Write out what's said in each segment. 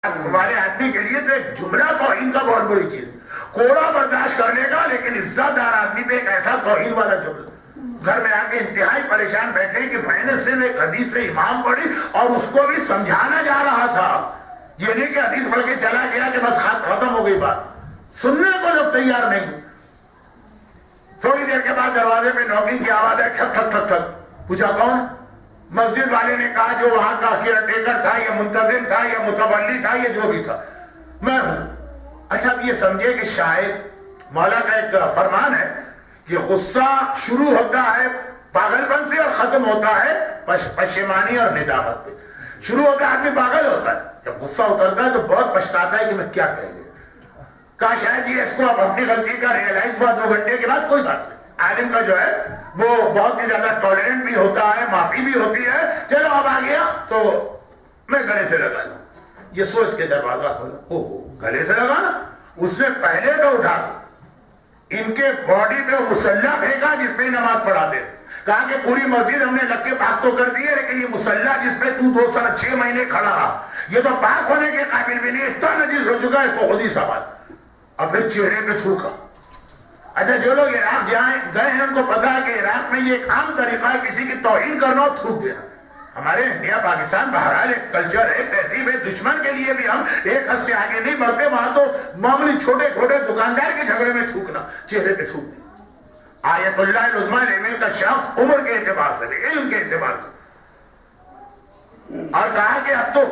ہمارے آدمی کے لیے تو ایک جملہ توہین کا بہت بڑی چیز، کوڑا برداشت کرنے کا، لیکن عزت دار آدمی پہ ایک ایسا توہین والا جملہ۔ گھر میں آ کے انتہائی پریشان بیٹھے کہ میں نے صرف ایک حدیث سے امام پڑھی اور اس کو بھی سمجھانا جا رہا تھا، یہ نہیں کہ حدیث پڑھ کے چلا گیا کہ بس ختم ہو گئی بات، سننے کو لوگ تیار نہیں۔ تھوڑی دیر کے بعد دروازے پہ نوکری کی آواز ہے، ٹھک ٹھک ٹھک ٹھک۔ پوچھا کون؟ مسجد والے نے کہا جو وہاں کا کیئر ٹیکر تھا، یا منتظم تھا، یا متولی تھا، یا جو بھی تھا، میں ہوں۔ اچھا اب یہ سمجھے کہ شاید مولا کا ایک فرمان ہے کہ غصہ شروع ہوتا ہے پاگل پن سے اور ختم ہوتا ہے پشیمانی اور ندامت پہ۔ شروع ہوتا ہے آدمی پاگل ہوتا ہے، جب غصہ اترتا ہے تو بہت پچھتاتا ہے کہ میں کیا کہہ گیا، کہا شاید یہ اس کو اب اپنی غلطی کا ریئلائز ہوا 2 گھنٹے کے بعد، کوئی بات نہیں۔ عالم کا جو ہے وہ بہت ہی زیادہ ٹالرنٹ بھی ہوتا ہے، معافی بھی ہوتی ہے، چلو اب آ گیا تو میں گلے سے لگا لوں، یہ سوچ کے دروازہ کھولا، اوہ گلے سے لگانا، اس نے پہلے تو اٹھا ان کے باڈی پہ مسلح پھینکا جس پہ نماز پڑھاتے، کہا کہ پوری مسجد ہم نے لگ کے پاک تو کر دی ہے، لیکن یہ مسلح جس پہ تو 2 سال 6 مہینے کھڑا رہا، یہ تو پاک ہونے کے قابل بھی نہیں، اتنا نجیس ہو چکا ہے، اس کو خود ہی سنبھال۔ اور پھر چہرے پہ تھوکا۔ اچھا جو لوگ عراق گئے ہیں ان کو پتا ہے کہ عراق میں یہ ایک عام طریقہ ہے کسی کی توہین کرنا اور تھوک دینا۔ ہمارے انڈیا پاکستان بہرحال ایک کلچر ہے، تہذیب ہے، دشمن کے لیے بھی ہم ایک حد سے آگے نہیں بڑھتے، وہاں تو معمولی چھوٹے چھوٹے دکاندار کے جھگڑے میں تھوکنا، چہرے پہ تھوک دینا۔ آیت اللہ العظمیٰ لیول کا شخص عمر کے اعتبار سے، علم کے اعتبار سے، اور کہا کہ اب تو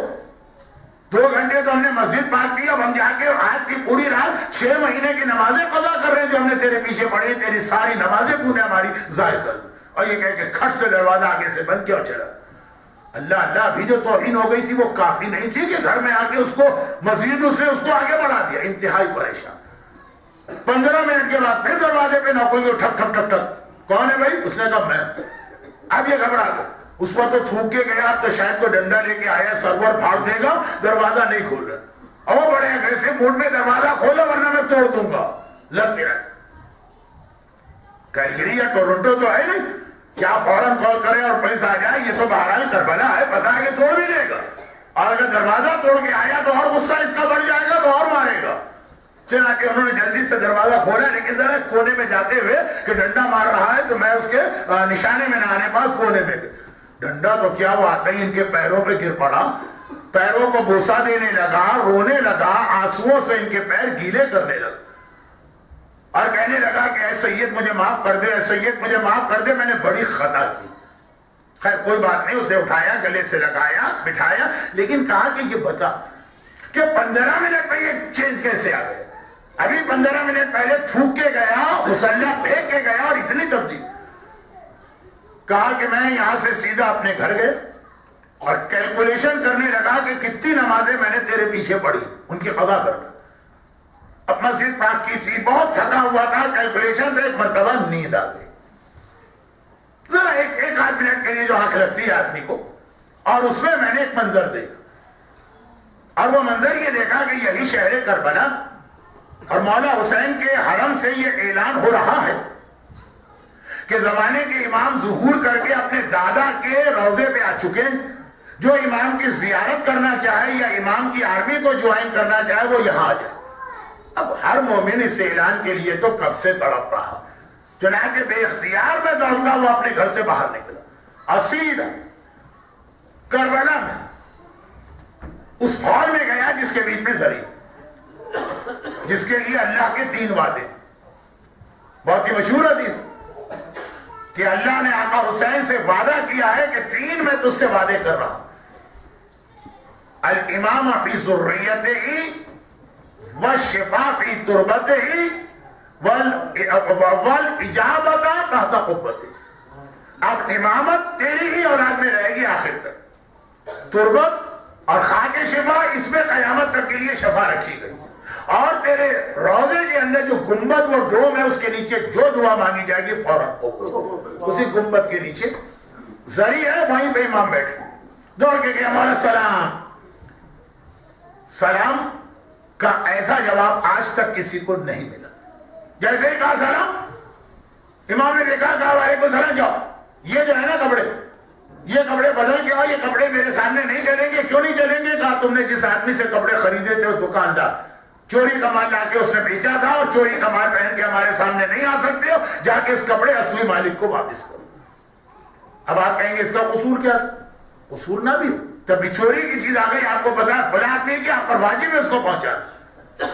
2 گھنٹے تو ہم نے مسجد پاک کی، اب ہم جا کے آج کی پوری رات 6 مہینے کی نمازیں قضا کر رہے ہیں جو ہم نے تیرے پیچھے پڑھی، تیری ساری نمازیں تو نے ہماری ضائع کر دی۔ اور یہ کہہ کے کھٹ سے دروازہ آگے سے بند کیا اور چلا۔ اللہ اللہ، ابھی جو توہین ہو گئی تھی وہ کافی نہیں تھی کہ گھر میں آ کے اس کو مزید اس نے اس کو آگے بڑھا دیا، انتہائی پریشان۔ 15 منٹ کے بعد پھر دروازے پہ نوکری کو ٹھک ٹھک ٹھک ٹھک، کون ہے بھائی؟ اس نے کہا میں۔ اب یہ گھبرا گیا، اس وقت تو تھوک کے گیا، تو شاید کو ڈنڈا لے کے آیا، سرور پھاڑ دے گا، دروازہ نہیں کھول رہا، اور بڑے ایگریسو موڈ میں دروازہ کھولا ورنہ میں توڑ دوں گا، لگ گیا۔ کیلگری یا ٹورنٹو تو ہے نہیں کیا فوراً کال کرے اور پیسہ آ جائے، یہ تو بہرحال کربلا ہے، پتا ہے کہ توڑ بھی دے گا، اور اگر دروازہ توڑ کے آیا تو اور غصہ اس کا بڑھ جائے گا تو اور مارے گا۔ چنانچہ انہوں نے جلدی سے دروازہ کھولا، لیکن ذرا کونے میں جاتے ہوئے کہ ڈنڈا مار رہا ہے تو میں اس کے نشانے میں نہ آنے پا، کونے میں ڈنڈا تو کیا وہ آتے ہی ان کے پیروں پہ گر پڑا، پیروں کو بوسہ دینے لگا، رونے لگا، آنسوؤں سے ان کے پیر گیلے کرنے لگا، اور کہنے لگا کہ اے سید مجھے معاف کر دے، اے سید مجھے معاف کر دے، میں نے بڑی خطا کی۔ خیر کوئی بات نہیں، اسے اٹھایا، گلے سے لگایا، بٹھایا، لیکن کہا کہ یہ بتا کہ 15 منٹ میں یہ چینج کیسے آ گئے؟ ابھی 15 منٹ پہلے تھوک کے گیا، مسلح پھینک کے گیا، اور اتنی تبدیلی۔ کہا کہ میں یہاں سے سیدھا اپنے گھر گئے اور کیلکولیشن کرنے لگا کہ کتنی نمازیں میں نے تیرے پیچھے پڑھی، ان کی قضا کرنا۔ اب مسجد پاک کی تھی، بہت تھکا ہوا تھا، کیلکولیشن سے ایک مرتبہ نیند آ گئی، ذرا ایک آدھ منٹ کے لیے جو آنکھ لگتی ہے آدمی کو، اور اس میں نے ایک منظر دیکھا، اور وہ منظر یہ دیکھا کہ یہی شہر کربلا اور مولا حسین کے حرم سے یہ اعلان ہو رہا ہے کہ زمانے کے امام ظہور کر کے اپنے دادا کے روضے پہ آ چکے، جو امام کی زیارت کرنا چاہے یا امام کی آرمی کو جوائن کرنا چاہے وہ یہاں آ جائے۔ اب ہر مومن اس اعلان کے لیے تو کب سے تڑپ رہا، چنانچہ بے اختیار میں دوڑتا وہ اپنے گھر سے باہر نکلا، اسیر کربلا میں اس ہال میں گیا جس کے بیچ میں زری، جس کے لیے اللہ کے 3 وعدے، بہت ہی مشہور حدیث کہ اللہ نے آقا حسین سے وعدہ کیا ہے کہ 3 میں تجھ سے وعدے کر رہا ہوں، الامام فی ذریتہ والشفاء فی تربتہ والاجابت تحت قبتہ۔ اب امامت تیری ہی اولاد میں رہے گی آخر تک، تربت اور خاک شفا اس میں قیامت تک کے لیے شفا رکھی گئی، اور تیرے روزے کے اندر جو گنبد وہ ڈوم ہے اس کے نیچے جو دعا مانگی جائے گی فوراً اسی گنبد کے نیچے زری ہے، وہیں پہ امام بیٹھے، دوڑ کے گیا، مولا سلام۔ سلام کا ایسا جواب آج تک کسی کو نہیں ملا، جیسے ہی کہا سلام، امام نے دیکھا، کہا وعلیکم السلام، جاؤ، یہ جو ہے نا کپڑے یہ کپڑے بدل کے آؤ، یہ کپڑے میرے سامنے نہیں چلیں گے. کیوں نہیں چلیں گے؟ کہا تم نے جس آدمی سے کپڑے خریدے تھے وہ دکاندار چوری کا مال لا کے اس نے بیچا تھا اور چوری کا مال پہن کے ہمارے سامنے نہیں آ سکتے ہو، جا کے اس کپڑے اصلی مالک کو واپس کرو. اب آپ کہیں گے اس کا قصور کیا تھا؟ قصور نہ بھی ہو، تب چوری کی چیز آ گئی، آپ کو پتا بلا آدمی کہ آپ پر واجب ہے اس کو پہنچانا.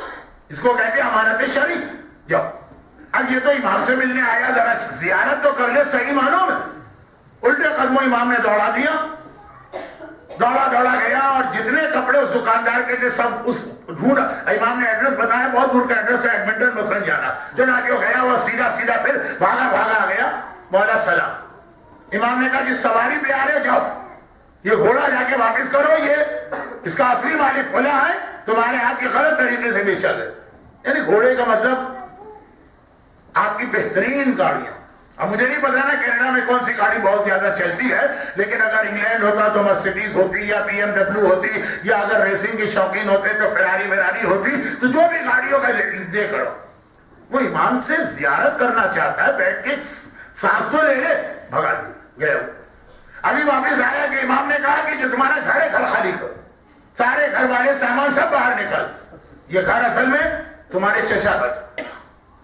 اس کو کہتے ہیں امانت شرعی. جاؤ اب یہ تو امام سے ملنے آیا، ذرا زیارت تو کر لے صحیح معنوں میں. الٹے قدموں امام نے دوڑا دیا، دوڑا گیا اور جتنے کپڑے اس دکاندار کے تھے سب اس ڈھونڈا. امام نے ایڈریس بتایا، بہت دور کا ایڈریس ہے، ایڈمنٹن مثلا جانا. جو نہ کہ گیا وہ سیدھا پھر بھاگا آ گیا. مولا سلام. امام نے کہا جس سواری پہ آ رہے ہو جاؤ، یہ گھوڑا جا کے واپس کرو، یہ اس کا اصلی مالک کھلا ہے، تمہارے ہاتھ کی غلط طریقے سے بیچا گیا. یعنی گھوڑے کا مطلب آپ کی بہترین گاڑیاں. اب مجھے نہیں پتا نا کینیڈا میں کون سی گاڑی بہت زیادہ چلتی ہے، لیکن اگر انگلینڈ ہوتا تو مرسیڈیز ہوتی یا بی ایم ڈبلیو ہوتی، یا اگر ریسنگ کے شوقین ہوتے تو فراری ہوتی. تو جو بھی گاڑیوں کا دے کرو. وہ امام سے زیارت کرنا چاہتا ہے، بیٹھ کے سانس تو لے لے. بھگا دی گئے. ابھی واپس آیا کہ امام نے کہا کہ جو تمہارا گھر ہے گھر خالی کرو، سارے گھر والے سامان سب باہر نکل. یہ گھر اصل میں تمہارے چچا کا تھا،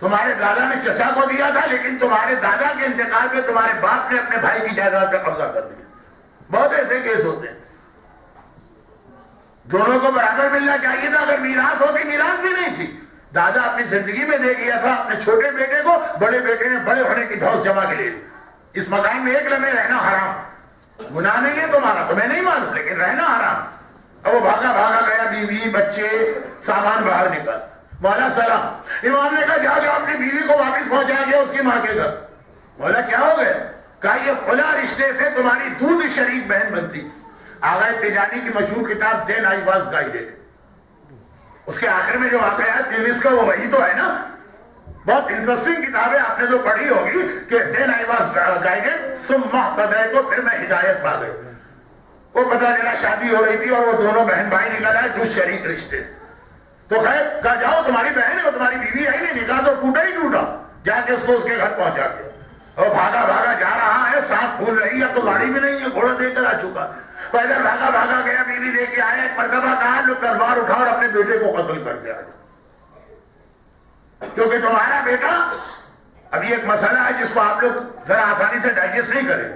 تمہارے دادا نے چچا کو دیا تھا، لیکن تمہارے دادا کے انتقال پہ تمہارے باپ نے اپنے بھائی کی جائیداد پہ قبضہ کر دیا. بہت ایسے کیس ہوتے ہیں. دونوں کو برابر ملنا چاہیے تھا. اگر میراث ہوتی، میراث بھی نہیں تھی. دادا اپنی زندگی میں دے گیا تھا اپنے چھوٹے بیٹے کو، بڑے بیٹے نے بڑے ہونے کی دھوس جمع کے لیے. اس مکان میں ایک لمحے رہنا حرام. گناہ نہیں ہے تمہارا، تمہیں نہیں معلوم، لیکن رہنا حرام. اب وہ بھاگا گیا، بیوی بچے سامان باہر نکل. مولا سلام. امام نے کہا جاؤ اپنی بیوی کو واپس پہنچا دیا اس کی ماں کے گھر. مولا کیا ہو گئے؟ کہا یہ فلاں رشتے سے تمہاری دودھ شریک بہن بنتی تھی. آغا تجانی کی مشہور کتاب دین آئی واز گائیڈڈ، اس کے آخر میں جو واقعہ ہے تیویس کا وہ وہی تو ہے نا. بہت انٹرسٹنگ کتاب ہے، آپ نے تو پڑھی ہوگی کہ دین آئی واز گائیڈڈ ثم اهتدیت، تو پھر میں ہدایت پا گئی. وہ پتہ چلا شادی ہو رہی تھی اور وہ دونوں بہن بھائی نکل آئے دودھ شریک رشتے سے. تو خیر کہا جاؤ تمہاری بہن ہے، وہ تمہاری بیوی ہے ہی نہیں، نکاح تو ٹوٹا ہی ٹوٹا. جا کے اس کو اس کے گھر پہنچا دیا. اور بھاگا جا رہا ہے، سانس پھول رہی ہے، تو گاڑی بھی نہیں ہے، گھوڑا دے کر آ چکا. پیدل بھاگا گیا، بیوی لے کے آیا. ایک مرتبہ کہا لو تلوار اٹھا اور اپنے بیٹے کو قتل کر کے آ جاؤ، کیونکہ تمہارا بیٹا. ابھی ایک مسئلہ ہے جس کو آپ لوگ ذرا آسانی سے ڈائجسٹ نہیں کریں.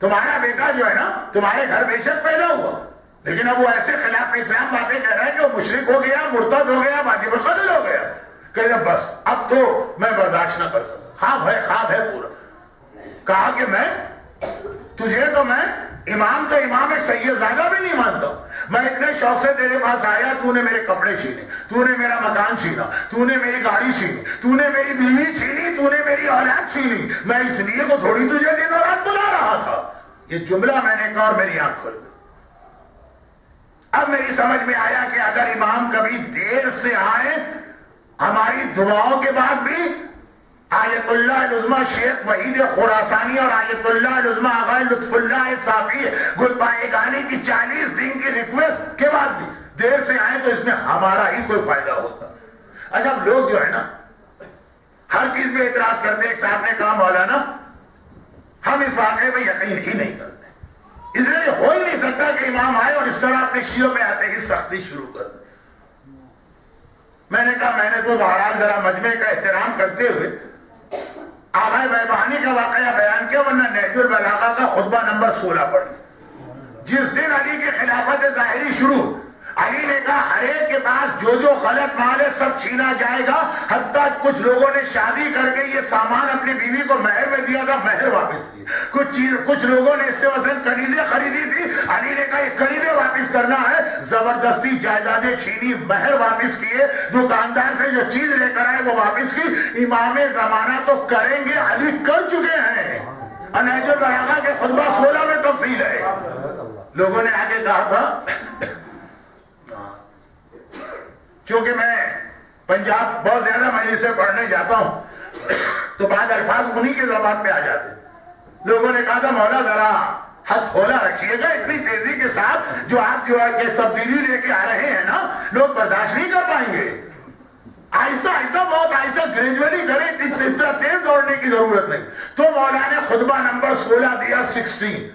تمہارا بیٹا جو ہے نا تمہارے گھر بے شک پیدا ہوا، لیکن اب وہ ایسے خلاف اسلام باتیں کہہ رہا ہے کہ وہ مشرک ہو گیا، مرتد ہو گیا، واجب القتل ہو گیا. کہ بس اب تو میں برداشت نہ کر سکتا، خواب ہے پورا. کہا کہ میں تجھے تو میں امام تو امام ایک سید زادہ بھی نہیں مانتا ہوں. میں اتنے شوق سے تیرے پاس آیا، تو نے میرے کپڑے چھینے، تو نے میرا مکان چھینا، تو نے میری گاڑی چھینی، تو نے میری بیوی چھینی، تو نے میری اولاد چھینی. میں اس لیے کو تھوڑی تجھے دن اور رات بلا رہا تھا. یہ جملہ میں نے کہا اور میری آنکھ کھل گئی. اب میری سمجھ میں آیا کہ اگر امام کبھی دیر سے آئے، ہماری دعاؤں کے بعد بھی آیت اللہ العظمہ شیخ وحید خراسانی اور آیت اللہ العظمہ آغا لطف اللہ صافی گل پائے گانے کی 40 دن کی ریکویسٹ کے بعد بھی دیر سے آئے تو اس میں ہمارا ہی کوئی فائدہ ہوتا. اچھا لوگ جو ہے نا ہر چیز میں اعتراض کرتے. ایک صاحب نے کہا مولانا ہم اس واقعے میں یقین ہی نہیں کرتے، اس لیے ہو ہی نہیں سکتا کہ امام آئے اور اس طرح اپنے شیعوں میں آتے ہی سختی شروع کر دیں. میں نے کہا میں نے تو بہرحال ذرا مجمع کا احترام کرتے ہوئے آغا بیبانی کا واقعہ بیان کیا، ورنہ نہج البلاغہ کا خطبہ نمبر 16 پڑھی. جس دن علی کی خلافت ظاہری شروع، علی نے کہا ہر ایک کے پاس جو غلط مال ہے سب چھینا جائے گا. حتیٰ کچھ لوگوں نے شادی کر کے یہ سامان اپنی بیوی کو مہر میں دیا تھا، مہر واپس کی. کچھ لوگوں نے اس سے مثلا کنیزیں خریدی تھی، علی نے کہا یہ کنیزیں واپس کرنا ہے. زبردستی جائیدادیں چھینی، مہر واپس کیے، دکاندار سے جو چیز لے کر آئے وہ واپس کی. امام زمانہ تو کریں گے، علی کر چکے ہیں. نہج البلاغہ کے خطبہ 16 میں تفصیل ہے. لوگوں نے آگے کہا تھا چونکہ میں پنجاب بہت زیادہ مجلسیں پڑھنے جاتا ہوں تو بعض الفاظ انہی کے زبان پہ آ جاتے. لوگوں نے کہا تھا مولا ذرا حد ہولا رکھیے گا، اتنی تیزی کے ساتھ جو آپ جو ہے کہ تبدیلی لے کے آ رہے ہیں نا لوگ برداشت نہیں کر پائیں گے. آہستہ آہستہ بہت آہستہ گریجولی کریں، اتنا تیز دوڑنے کی ضرورت نہیں. تو مولا نے خطبہ نمبر 16 دیا 16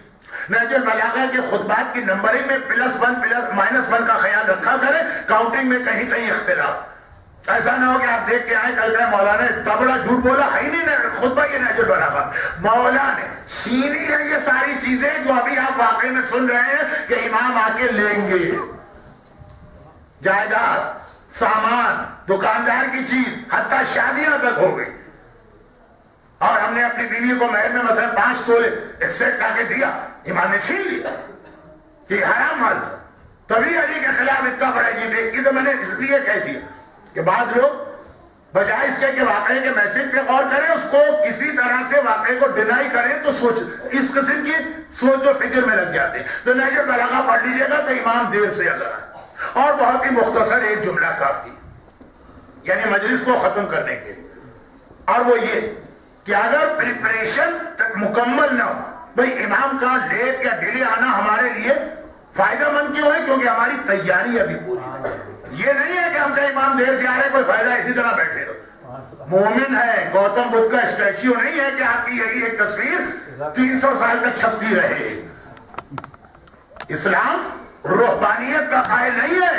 نہج البلاغہ کے خطبات کی نمبرنگ میں +1 -1 کا خیال رکھا کرے، کاؤنٹنگ میں کہیں کہیں اختلاف۔ ایسا نہ ہو کہ آپ دیکھ کے آئے کل کہ مولانا اتنا بڑا جھوٹ بولا ہے ہی نہیں خطبہ یہ نہج البلاغہ، مولانا چھینی ہے یہ ساری چیزیں جو ابھی آپ واقعی میں سن رہے ہیں کہ امام آ کے لیں گے، جائیداد، سامان، دکاندار کی چیز، حتیٰ شادیاں تک ہو گئی، اور ہم نے اپنی بیوی کو مہر میں مثلا 5 تولے ایک سیٹ لا کے دیا، امام نے چھین لیا کہ حرام مال تھا، تبھی علی کے خلاف اتنا بڑا یہ تو میں نے اس لیے کہہ دیا کہ بعض لوگ بجائے اس کے کہ واقعے کے میسج پہ غور کریں، اس کو کسی طرح سے واقعے کو ڈینائی کریں تو سوچ اس قسم کی سوچ و فکر میں لگ جاتے ہیں۔ تو نہج البلاغہ پڑھ لیجیے گا تو امام دیر سے اگر آئے، اور بہت ہی مختصر ایک جملہ کافی، یعنی مجلس کو ختم کرنے کے لیے، اور وہ یہ کہ اگر پریپریشن مکمل نہ ہو، بھئی امام کا لیٹ یا ڈیلے آنا ہمارے لیے فائدہ مند کیوں ہے؟ کیونکہ ہماری تیاری ابھی پوری ہے۔ یہ نہیں ہے کہ ہم کا امام دیر سے آ رہے کوئی فائدہ اسی طرح بیٹھے رہو۔ مومن ہے، گوتم بدھ کا اسٹیچو نہیں ہے کہ آپ کی یہی ایک تصویر 300 سال تک چھپتی رہے۔ اسلام روحانیت کا قائل نہیں ہے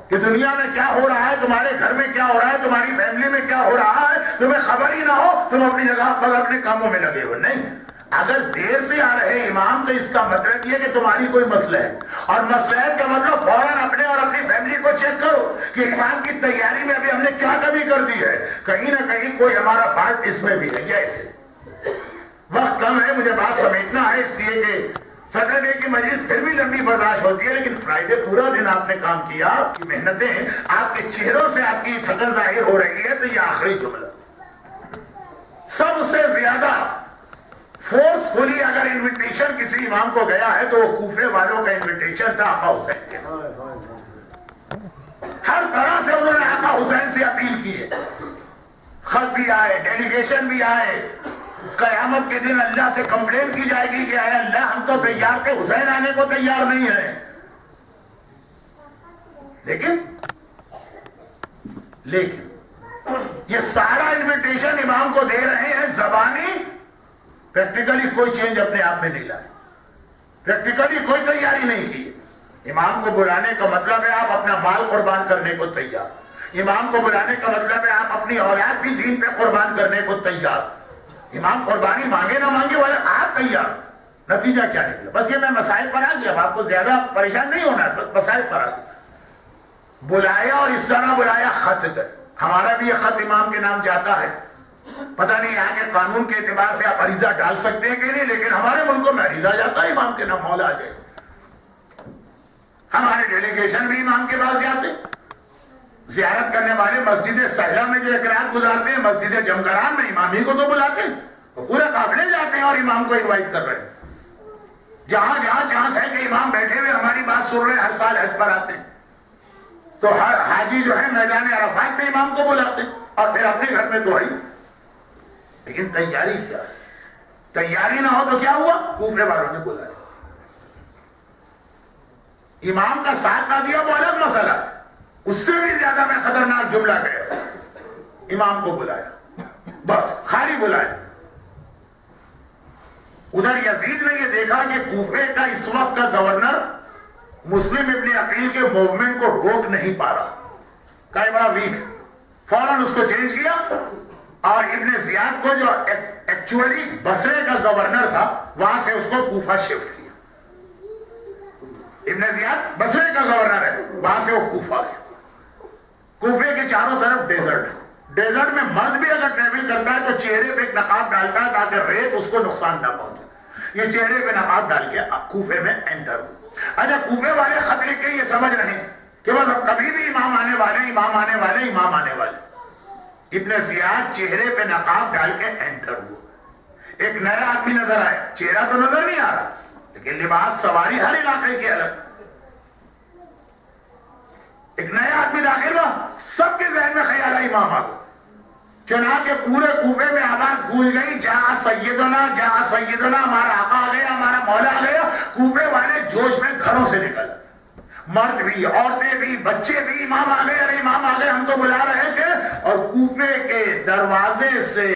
کہ دنیا میں کیا ہو رہا ہے، تمہارے گھر میں کیا ہو رہا ہے، تمہاری فیملی میں کیا ہو رہا ہے، تمہیں خبر ہی نہ ہو، تم اپنی جگہ پر اپنے کاموں میں لگے ہو۔ نہیں، اگر دیر سے آ رہے امام تو اس کا مطلب یہ کہ تمہاری کوئی مسئلہ ہے، اور مسئلہ کا مطلب فوراً اپنے اور اپنی فیملی کو چیک کرو کہ امام کی تیاری میں ابھی ہم نے کیا کمی کر دی ہے، کہیں نہ کہیں کوئی ہمارا پارٹ اس میں بھی ہے۔ جیسے وقت کم ہے، مجھے بات سمیٹنا ہے، اس لیے کہ سیٹرڈے کی مجلس پھر بھی لمبی برداشت ہوتی ہے، لیکن فرائیڈے پورا دن آپ نے کام کیا، آپ کی محنتیں، آپ کے چہروں سے آپ کی تھکن ظاہر ہو رہی ہے۔ تو یہ آخری جملہ، سب سے زیادہ فورس فلی اگر انویٹیشن کسی امام کو گیا ہے تو وہ کوفے والوں کا انویٹیشن تھا آقا حسین کے، ہر طرح سے انہوں نے آقا حسین سے اپیل کی ہے، خط بھی آئے، ڈیلیگیشن بھی آئے، قیامت کے دن اللہ سے کمپلین کی جائے گی کہ اے اللہ ہم تو تیار تھے، حسین آنے کو تیار نہیں ہے۔ لیکن یہ سارا انویٹیشن امام کو دے رہے ہیں زبانی، پریکٹیکلی کوئی چینج اپنے آپ میں نہیں لائے، پریکٹیکلی کوئی تیاری نہیں کی۔ امام کو بلانے کا مطلب ہے آپ اپنا مال قربان کرنے کو تیار، امام کو بلانے کا مطلب ہے آپ اپنی اولاد بھی دین پہ قربان کرنے کو تیار۔ امام قربانی مانگے نہ مانگے والے آپ تیار۔ نتیجہ کیا نکلا؟ بس یہ میں مسائل پر آ گیا، آپ کو زیادہ پریشان نہیں ہونا، بس مسائل پر آ گیا، بلایا اور اس طرح بلایا، خط گئے۔ ہمارا بھی یہ خط امام کے نام جاتا ہے، پتہ نہیں یہاں کے قانون کے اعتبار سے آپ عریضہ ڈال سکتے ہیں کہ نہیں، لیکن ہمارے ملکوں میں عریضہ جاتا ہے امام کے نام، مولا آ جائے۔ ہمارے ڈیلیگیشن بھی امام کے پاس جاتے، زیارت کرنے والے مسجد سہلہ میں جو ایک رات گزارتے ہیں، مسجد جمگران میں امام ہی کو تو بلاتے ہیں، پورے قافلے جاتے ہیں اور امام کو انوائٹ کر رہے ہیں۔ جہاں سے کہ امام بیٹھے ہوئے ہماری بات سن رہے ہیں، ہر سال حج پر آتے ہیں تو ہر حاجی جو ہے میدان عرفات میں امام کو بلاتے ہیں، اور پھر اپنے گھر میں تو آئی۔ لیکن تیاری کیا ہے؟ تیاری نہ ہو تو کیا ہوا؟ کوفے والوں نے بلایا، امام کا ساتھ نہ دیا وہ الگ مسئلہ، اس سے بھی زیادہ میں خطرناک جملہ کہا، امام کو بلایا، بس خالی بلایا۔ ادھر یزید نے یہ دیکھا کہ کوفے کا اس وقت کا گورنر مسلم ابن عقیل کے موومنٹ کو روک نہیں پا رہا، کئی بڑا ویک، فوراً اس کو چینج کیا، اور ابن زیاد کو جو ایکچولی بصرے کا گورنر تھا وہاں سے اس کو کوفہ شفٹ کیا۔ ابن زیاد بصرے کا گورنر ہے، وہاں سے وہ کوفہ گیا۔ کوفے کے چاروں طرف ڈیزرٹ، ڈیزرٹ میں مرد بھی اگر ٹریول کرتا ہے تو چہرے پہ ایک نقاب ڈالتا ہے تاکہ ریت اس کو نقصان نہ پہنچے، یہ چہرے پہ نقاب ڈال کے کوفے میں انٹر ہو۔ اچھا کوفے والے خط لکھ کے یہ سمجھ رہے ہیں کہ بس کبھی بھی امام آنے والے، امام آنے والے، امام آنے والے۔ ابن زیاد چہرے پہ نقاب ڈال کے انٹر ہوا، ایک نیا آدمی نظر آئے، چہرہ تو نظر نہیں آ رہا لیکن لباس سواری ہر علاقے کے الگ، ایک نیا آدمی داخل ہوا، سب کے ذہن میں خیال ہے امام آ گئے، چنانچہ پورے کوفے میں آواز گونج گئی، جہاں سیدنا، جہاں سیدنا، ہمارا آقا آ گیا، ہمارا مولا آ گیا۔ کوفے والے جوش میں گھروں سے نکل، مرد بھی، عورتیں بھی، بچے بھی، امام آ گئے، ارے امام آ گئے، ہم تو بلا رہے تھے، اور کوفے کے دروازے سے